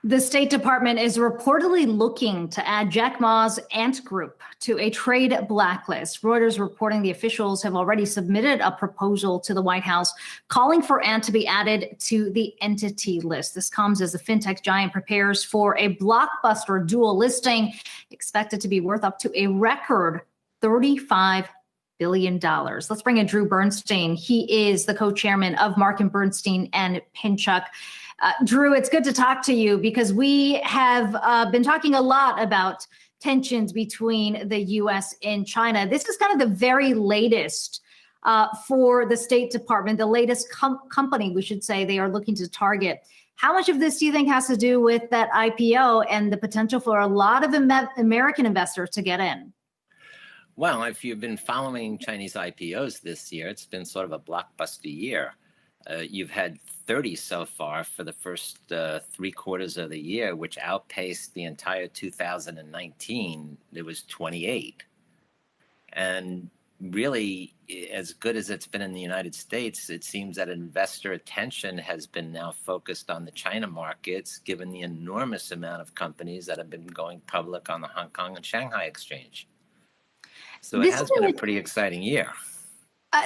The State Department is reportedly looking to add Jack Ma's Ant Group to a trade blacklist. Reuters reporting the officials have already submitted a proposal to the White House calling for Ant to be added to the entity list. This comes as the fintech giant prepares for a blockbuster dual listing expected to be worth up to a record $35 billion. Let's bring in Drew Bernstein. He is the co-chairman of Marcum Bernstein and Pinchuk. Drew, it's good to talk to you because we have been talking a lot about tensions between the U.S. and China. This is kind of the very latest for the State Department, the latest company, we should say, they are looking to target. How much of this do you think has to do with that IPO and the potential for a lot of American investors to get in? Well, if you've been following Chinese IPOs this year, it's been sort of a blockbuster year. You've had 30 so far for the first 3 quarters of the year, which outpaced the entire 2019. It was 28. And really, as good as it's been in the United States, it seems that investor attention has been now focused on the China markets, given the enormous amount of companies that have been going public on the Hong Kong and Shanghai exchange. So it has been a pretty exciting year.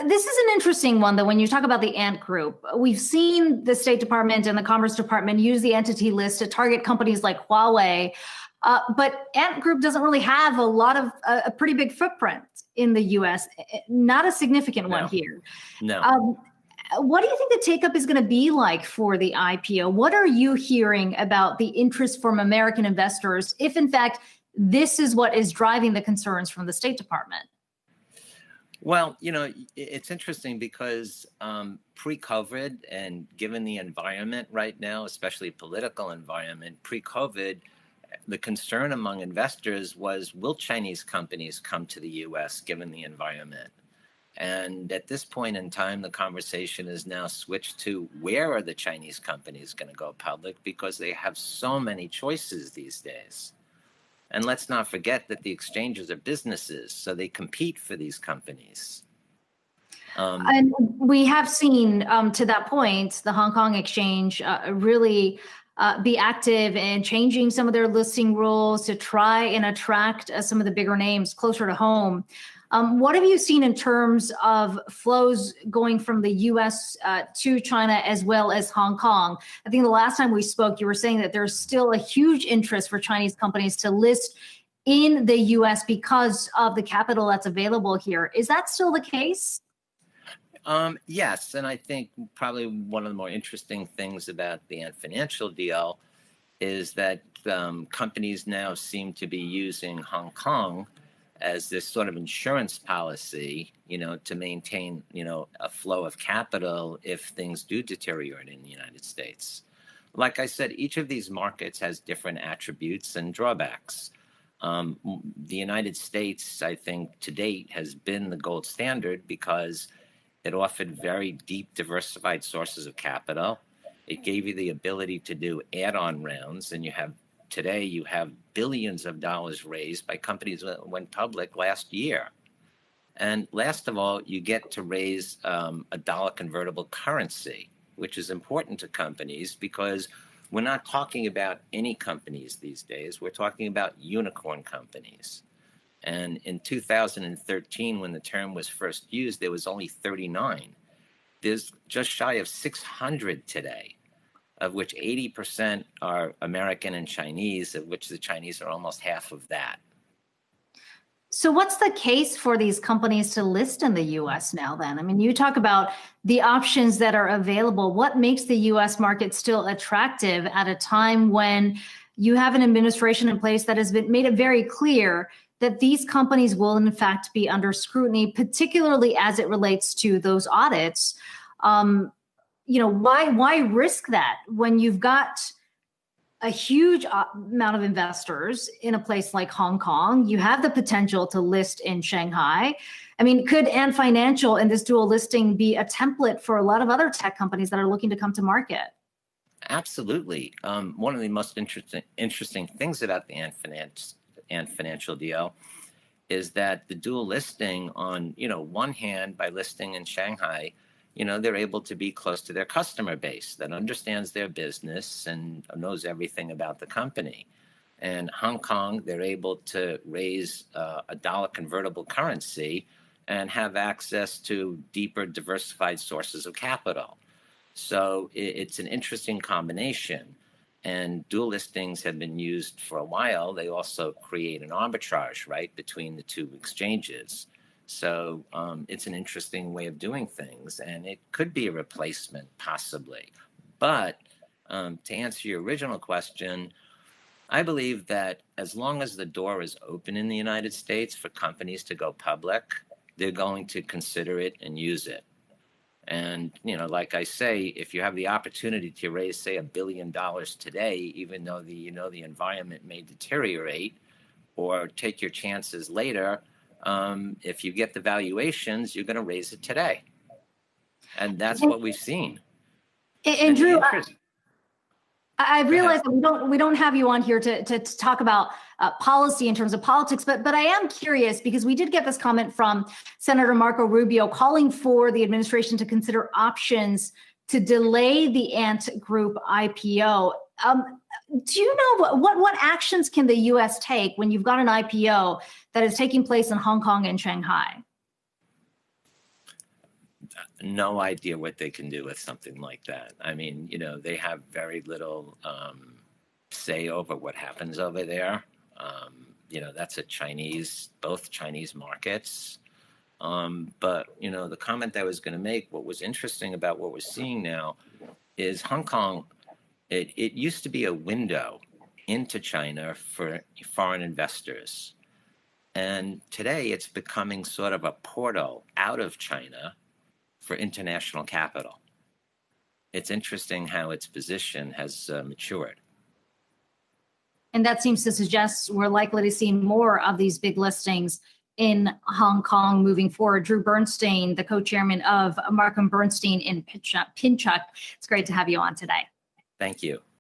This is an interesting one, though, when you talk about the Ant Group. We've seen the State Department and the Commerce Department use the entity list to target companies like Huawei. But Ant Group doesn't really have a pretty big footprint in the U.S., not a significant one here. No. What do you think the take-up is going to be like for the IPO? What are you hearing about the interest from American investors, if in fact this is what is driving the concerns from the State Department? Well, you know, it's interesting because pre-COVID and given the environment right now, especially political environment, pre-COVID, the concern among investors was, will Chinese companies come to the U.S. given the environment? And at this point in time, the conversation is now switched to where are the Chinese companies going to go public, because they have so many choices these days. And let's not forget that the exchanges are businesses, so they compete for these companies. And we have seen, to that point, the Hong Kong exchange really be active in changing some of their listing rules to try and attract some of the bigger names closer to home. What have you seen in terms of flows going from the U.S. To China as well as Hong Kong? I think the last time we spoke, you were saying that there's still a huge interest for Chinese companies to list in the U.S. because of the capital that's available here. Is that still the case? Yes, and I think probably one of the more interesting things about the Ant Financial deal is that companies now seem to be using Hong Kong as this sort of insurance policy, you know, to maintain, you know, a flow of capital if things do deteriorate in the United States. Like I said, each of these markets has different attributes and drawbacks. The United States, I think, to date has been the gold standard because it offered very deep, diversified sources of capital. It gave you the ability to do add-on rounds, and today you have billions of dollars raised by companies that went public last year. And last of all, you get to raise a dollar convertible currency, which is important to companies because we're not talking about any companies these days. We're talking about unicorn companies. And in 2013, when the term was first used, there was only 39. There's just shy of 600 today, of which 80% are American and Chinese, of which the Chinese are almost half of that. So what's the case for these companies to list in the U.S. now then? I mean, you talk about the options that are available. What makes the U.S. market still attractive at a time when you have an administration in place that has made it very clear that these companies will in fact be under scrutiny, particularly as it relates to those audits? You know, why risk that when you've got a huge amount of investors in a place like Hong Kong? You have the potential to list in Shanghai. I mean, could Ant Financial and this dual listing be a template for a lot of other tech companies that are looking to come to market? Absolutely. One of the most interesting things about the Ant Financial deal is that the dual listing, on one hand, by listing in Shanghai, they're able to be close to their customer base that understands their business and knows everything about the company. And Hong Kong, they're able to raise a dollar convertible currency and have access to deeper diversified sources of capital. So it's an interesting combination. And dual listings have been used for a while. They also create an arbitrage, right, between the two exchanges. So it's an interesting way of doing things, and it could be a replacement, possibly. But to answer your original question, I believe that as long as the door is open in the United States for companies to go public, they're going to consider it and use it. And, like I say, if you have the opportunity to raise, say, $1 billion today, even though the environment may deteriorate, or take your chances later, if you get the valuations, you're going to raise it today. And that's what we've seen. And Drew, I realize that we don't have you on here to talk about policy in terms of politics, but I am curious because we did get this comment from Senator Marco Rubio calling for the administration to consider options to delay the Ant Group IPO. Do you know what actions can the U.S. take when you've got an IPO that is taking place in Hong Kong and Shanghai? No idea what they can do with something like that. I mean, they have very little say over what happens over there. That's both Chinese markets. But, the comment I was going to make, what was interesting about what we're seeing now is Hong Kong, it used to be a window into China for foreign investors. And today it's becoming sort of a portal out of China for international capital. It's interesting how its position has matured. And that seems to suggest we're likely to see more of these big listings in Hong Kong moving forward. Drew Bernstein, the co-chairman of Marcum Bernstein Pinchuk. It's great to have you on today. Thank you.